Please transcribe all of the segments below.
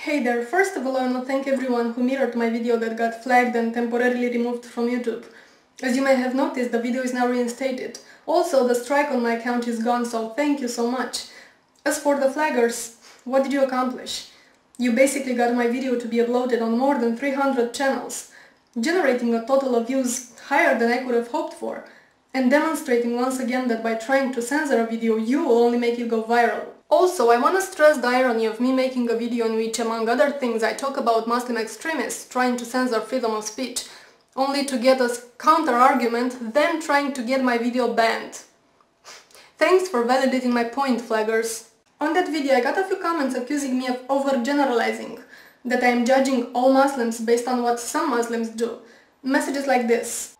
Hey there, first of all I want to thank everyone who mirrored my video that got flagged and temporarily removed from YouTube. As you may have noticed, the video is now reinstated. Also, the strike on my account is gone, so thank you so much. As for the flaggers, what did you accomplish? You basically got my video to be uploaded on more than 300 channels, generating a total of views higher than I could have hoped for, and demonstrating once again that by trying to censor a video you will only make it go viral. Also, I want to stress the irony of me making a video in which, among other things, I talk about Muslim extremists trying to censor freedom of speech, only to get a counter-argument, then trying to get my video banned. Thanks for validating my point, flaggers. On that video I got a few comments accusing me of overgeneralizing, that I am judging all Muslims based on what some Muslims do. Messages like this: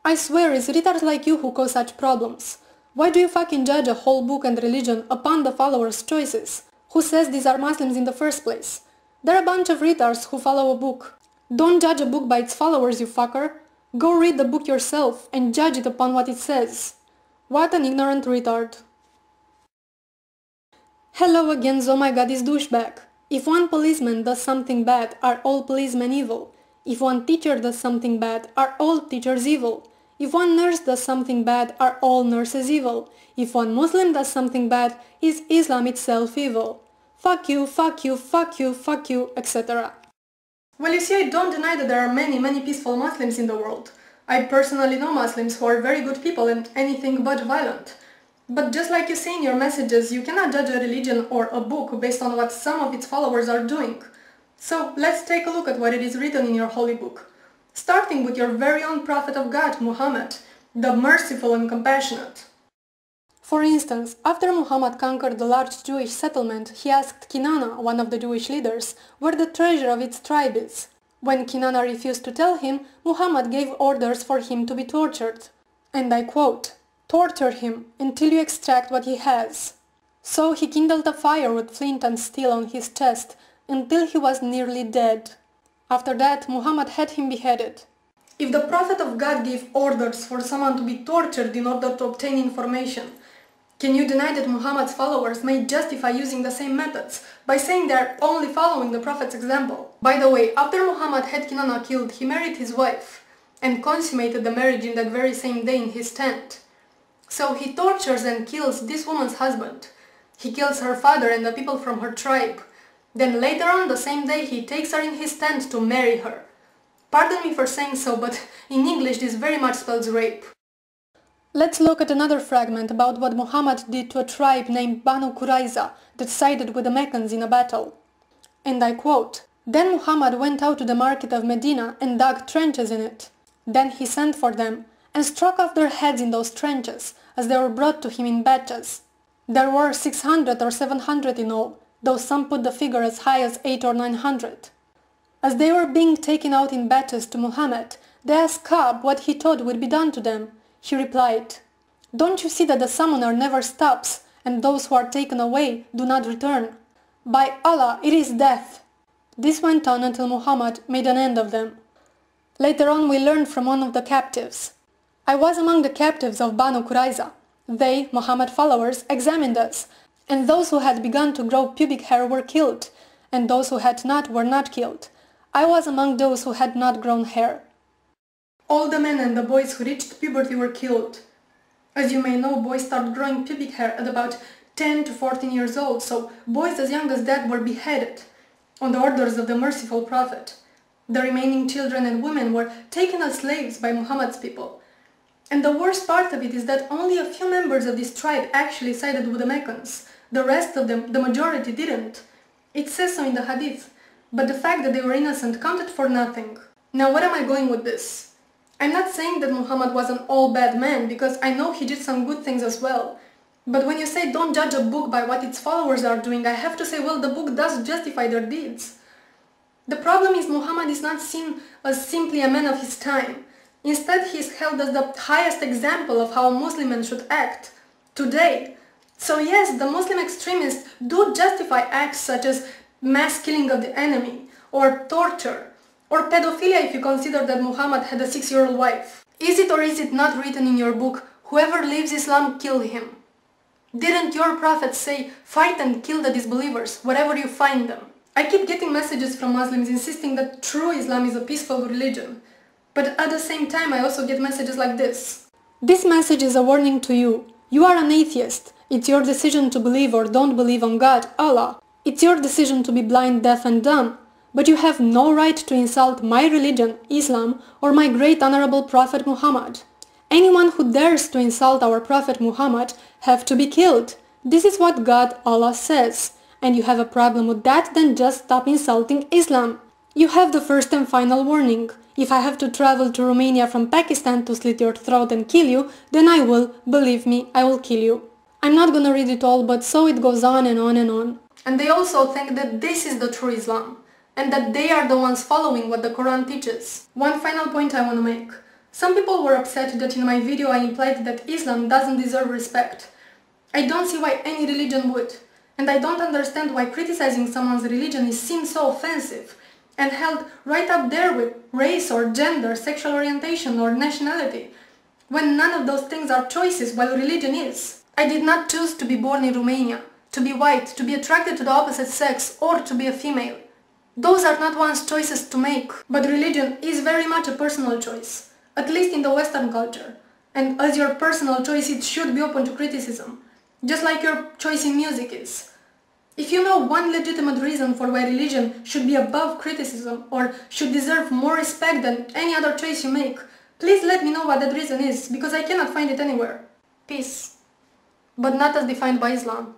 I swear it's retards like you who cause such problems. Why do you fucking judge a whole book and religion upon the followers' choices? Who says these are Muslims in the first place? They're a bunch of retards who follow a book. Don't judge a book by its followers, you fucker. Go read the book yourself and judge it upon what it says. What an ignorant retard. Hello again, ZOMGitscriss douchebag. If one policeman does something bad, are all policemen evil? If one teacher does something bad, are all teachers evil? If one nurse does something bad, are all nurses evil? If one Muslim does something bad, is Islam itself evil? Fuck you, fuck you, fuck you, fuck you, etc. Well, you see, I don't deny that there are many peaceful Muslims in the world. I personally know Muslims who are very good people and anything but violent. But just like you say in your messages, you cannot judge a religion or a book based on what some of its followers are doing. So let's take a look at what it is written in your holy book. Starting with your very own prophet of God, Muhammad, the merciful and compassionate. For instance, after Muhammad conquered the large Jewish settlement, he asked Kinana, one of the Jewish leaders, where the treasure of its tribe is. When Kinana refused to tell him, Muhammad gave orders for him to be tortured. And I quote, "Torture him until you extract what he has." So he kindled a fire with flint and steel on his chest until he was nearly dead. After that, Muhammad had him beheaded. If the Prophet of God gave orders for someone to be tortured in order to obtain information, can you deny that Muhammad's followers may justify using the same methods by saying they are only following the Prophet's example? By the way, after Muhammad had Kinana killed, he married his wife and consummated the marriage in that very same day in his tent. So he tortures and kills this woman's husband. He kills her father and the people from her tribe. Then later on the same day he takes her in his tent to marry her. Pardon me for saying so, but in English this very much spells rape. Let's look at another fragment about what Muhammad did to a tribe named Banu Qurayza that sided with the Meccans in a battle. And I quote, "Then Muhammad went out to the market of Medina and dug trenches in it. Then he sent for them and struck off their heads in those trenches as they were brought to him in batches. There were 600 or 700 in all, though some put the figure as high as 800 or 900. As they were being taken out in batches to Muhammad, they asked Ka'b what he thought would be done to them. He replied, 'Don't you see that the summoner never stops, and those who are taken away do not return? By Allah, it is death.' This went on until Muhammad made an end of them. Later on we learned from one of the captives, 'I was among the captives of Banu Qurayza. They, Muhammad followers, examined us, and those who had begun to grow pubic hair were killed, and those who had not were not killed. I was among those who had not grown hair.' All the men and the boys who reached puberty were killed. As you may know, boys start growing pubic hair at about 10 to 14 years old, so boys as young as that were beheaded on the orders of the merciful Prophet. The remaining children and women were taken as slaves by Muhammad's people. And the worst part of it is that only a few members of this tribe actually sided with the Meccans. The rest of them, the majority, didn't. It says so in the hadith, but the fact that they were innocent counted for nothing. Now where am I going with this? I'm not saying that Muhammad was an all-bad man, because I know he did some good things as well. But when you say don't judge a book by what its followers are doing, I have to say, well, the book does justify their deeds. The problem is Muhammad is not seen as simply a man of his time. Instead, he is held as the highest example of how a Muslim man should act today. So yes, the Muslim extremists do justify acts such as mass killing of the enemy, or torture, or pedophilia if you consider that Muhammad had a 6-year-old wife. Is it or is it not written in your book, whoever leaves Islam, kill him? Didn't your prophet say, fight and kill the disbelievers wherever you find them? I keep getting messages from Muslims insisting that true Islam is a peaceful religion. But at the same time I also get messages like this. This message is a warning to you. You are an atheist. It's your decision to believe or don't believe on God, Allah. It's your decision to be blind, deaf and dumb. But you have no right to insult my religion, Islam, or my great honorable Prophet Muhammad. Anyone who dares to insult our Prophet Muhammad have to be killed. This is what God, Allah says. And you have a problem with that, then just stop insulting Islam. You have the first and final warning. If I have to travel to Romania from Pakistan to slit your throat and kill you, then I will, believe me, I will kill you. I'm not gonna read it all, but so it goes on and on and on. And they also think that this is the true Islam, and that they are the ones following what the Quran teaches. One final point I want to make. Some people were upset that in my video I implied that Islam doesn't deserve respect. I don't see why any religion would. And I don't understand why criticizing someone's religion is seen so offensive and held right up there with race or gender, sexual orientation or nationality, when none of those things are choices while religion is. I did not choose to be born in Romania, to be white, to be attracted to the opposite sex or to be a female. Those are not one's choices to make, but religion is very much a personal choice, at least in the Western culture. And as your personal choice, it should be open to criticism, just like your choice in music is. If you know one legitimate reason for why religion should be above criticism or should deserve more respect than any other choice you make, please let me know what that reason is, because I cannot find it anywhere. Peace. But not as defined by Islam.